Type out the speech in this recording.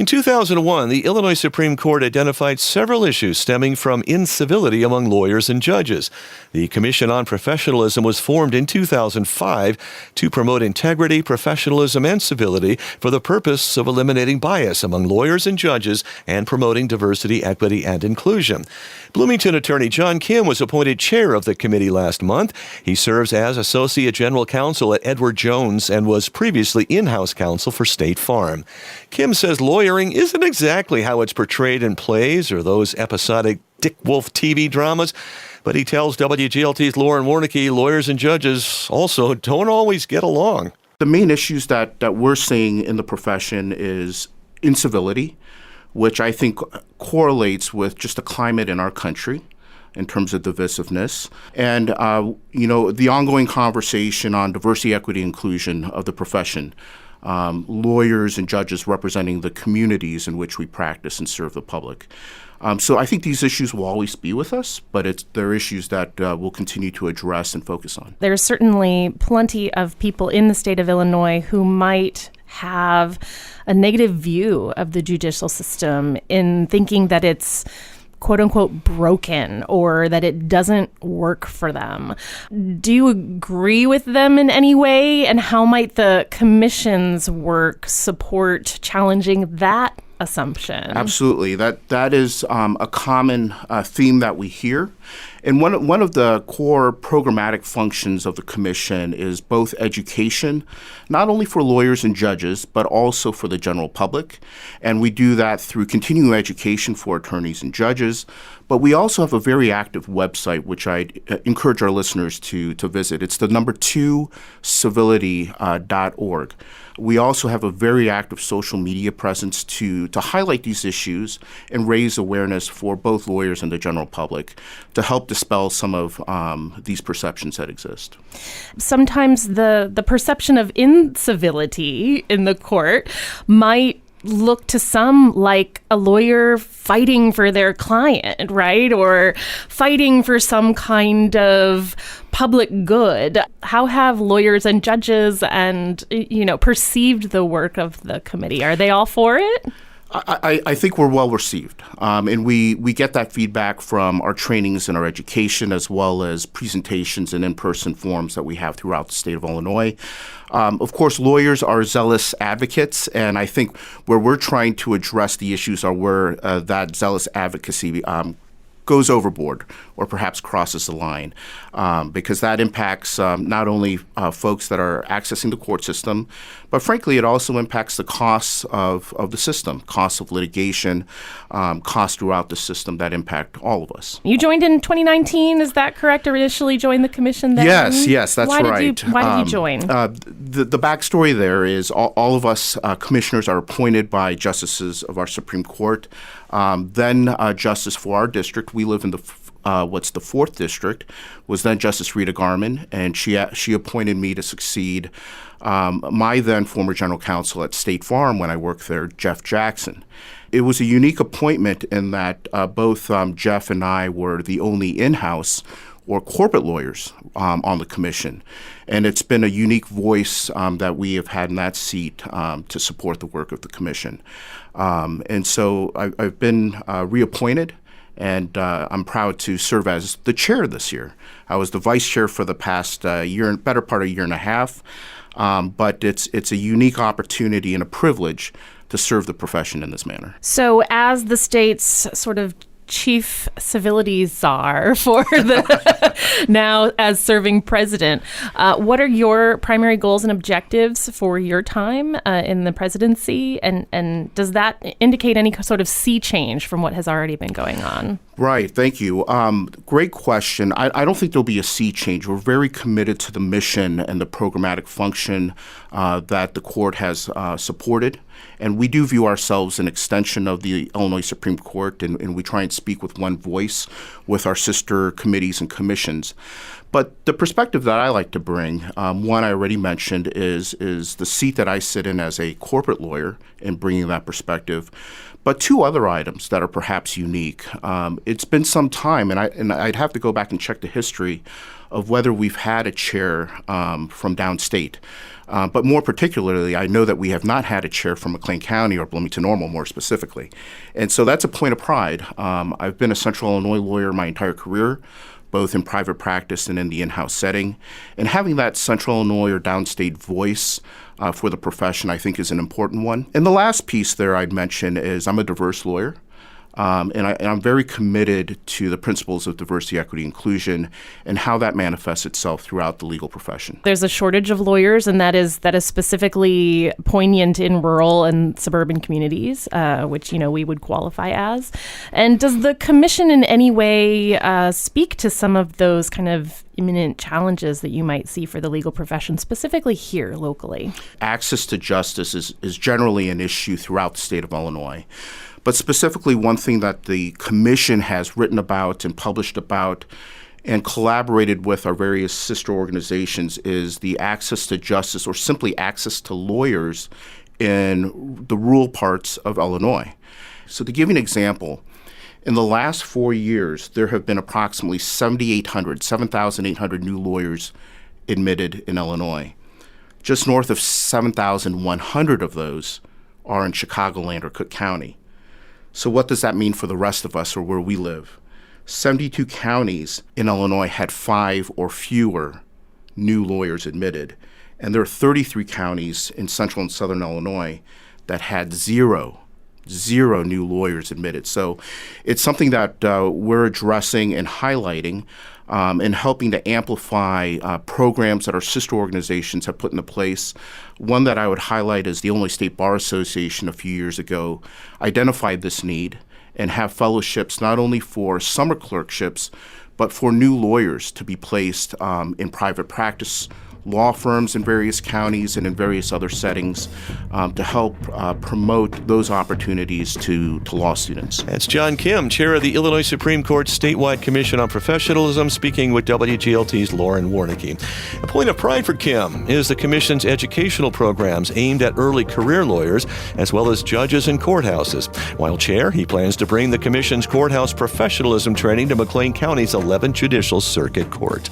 In 2001, the Illinois Supreme Court identified several issues stemming from incivility among lawyers and judges. The Commission on Professionalism was formed in 2005 to promote integrity, professionalism, and civility for the purpose of eliminating bias among lawyers and judges and promoting diversity, equity, and inclusion. Bloomington attorney John Kim was appointed chair of the committee last month. He serves as Associate General Counsel at Edward Jones and was previously in-house counsel for State Farm. Kim says lawyering isn't exactly how it's portrayed in plays or those episodic Dick Wolf TV dramas, but he tells WGLT's Lauren Warnicki lawyers and judges also don't always get along. The main issues that we're seeing in the profession is incivility, which I think correlates with just the climate in our country in terms of divisiveness, and the ongoing conversation on diversity, equity, inclusion of the profession. Lawyers and judges representing the communities in which we practice and serve the public. So I think these issues will always be with us, but they're issues that we'll continue to address and focus on. There's certainly plenty of people in the state of Illinois who might have a negative view of the judicial system in thinking that it's quote unquote broken or that it doesn't work for them. Do you agree with them in any way? And how might the commission's work support challenging that assumption? Absolutely. That is a common theme that we hear. And one of the core programmatic functions of the commission is both education, not only for lawyers and judges, but also for the general public. And we do that through continuing education for attorneys and judges. But we also have a very active website, which I encourage our listeners to visit. It's the number 2civility.org. We also have a very active social media presence to highlight these issues and raise awareness for both lawyers and the general public to help dispel some of these perceptions that exist. Sometimes the perception of incivility in the court might look to some like a lawyer fighting for their client, right? Or fighting for some kind of public good. How have lawyers and judges and, perceived the work of the committee? Are they all for it? I think we're well received, and we get that feedback from our trainings and our education, as well as presentations and in-person forums that we have throughout the state of Illinois. Of course, lawyers are zealous advocates, and I think where we're trying to address the issues are where that zealous advocacy goes overboard or perhaps crosses the line, because that impacts not only folks that are accessing the court system, but frankly, it also impacts the costs of the system, costs of litigation, costs throughout the system that impact all of us. You joined in 2019, is that correct? Or initially joined the commission then? Yes, that's right. Why did you join? The backstory there is all of us commissioners are appointed by justices of our Supreme Court. Then justice for our district, we live in what's the 4th district, was then Justice Rita Garman, and she appointed me to succeed my then former general counsel at State Farm when I worked there, Jeff Jackson. It was a unique appointment in that both Jeff and I were the only in-house or corporate lawyers on the commission. And it's been a unique voice that we have had in that seat to support the work of the commission. And so I've been reappointed, and I'm proud to serve as the chair this year. I was the vice chair for the past better part of a year and a half, but it's a unique opportunity and a privilege to serve the profession in this manner. So as the state's sort of chief civility czar for the now as serving president, what are your primary goals and objectives for your time in the presidency? And does that indicate any sort of sea change from what has already been going on? Right. Thank you. Great question. I don't think there'll be a sea change. We're very committed to the mission and the programmatic function that the court has supported. And we do view ourselves an extension of the Illinois Supreme Court, and we try and speak with one voice with our sister committees and commissions. But the perspective that I like to bring, one I already mentioned, is the seat that I sit in as a corporate lawyer and bringing that perspective. But two other items that are perhaps unique. It's been some time, and I'd have to go back and check the history of whether we've had a chair from downstate. But more particularly, I know that we have not had a chair from McLean County or Bloomington-Normal, more specifically. And so that's a point of pride. I've been a Central Illinois lawyer my entire career, both in private practice and in the in-house setting. And having that Central Illinois or downstate voice for the profession, I think, is an important one. And the last piece there I'd mention is I'm a diverse lawyer. And I'm very committed to the principles of diversity, equity, inclusion, and how that manifests itself throughout the legal profession. There's a shortage of lawyers, and that is specifically poignant in rural and suburban communities, which we would qualify as. And does the commission in any way speak to some of those kind of imminent challenges that you might see for the legal profession, specifically here locally? Access to justice is generally an issue throughout the state of Illinois. But specifically, one thing that the commission has written about and published about and collaborated with our various sister organizations is the access to justice, or simply access to lawyers in the rural parts of Illinois. So to give you an example, in the last 4 years, there have been approximately 7,800 new lawyers admitted in Illinois. Just north of 7,100 of those are in Chicagoland or Cook County. So what does that mean for the rest of us or where we live? 72 counties in Illinois had 5 or fewer new lawyers admitted. And there are 33 counties in central and southern Illinois that had zero new lawyers admitted. So it's something that we're addressing and highlighting and helping to amplify programs that our sister organizations have put into place. One that I would highlight is the Illinois State Bar Association a few years ago identified this need and have fellowships not only for summer clerkships, but for new lawyers to be placed in private practice law firms in various counties and in various other settings to help promote those opportunities to law students. That's John Kim, chair of the Illinois Supreme Court's Statewide Commission on Professionalism, speaking with WGLT's Lauren Warnicki. A point of pride for Kim is the commission's educational programs aimed at early career lawyers, as well as judges and courthouses. While chair, he plans to bring the commission's courthouse professionalism training to McLean County's 11th Judicial Circuit Court.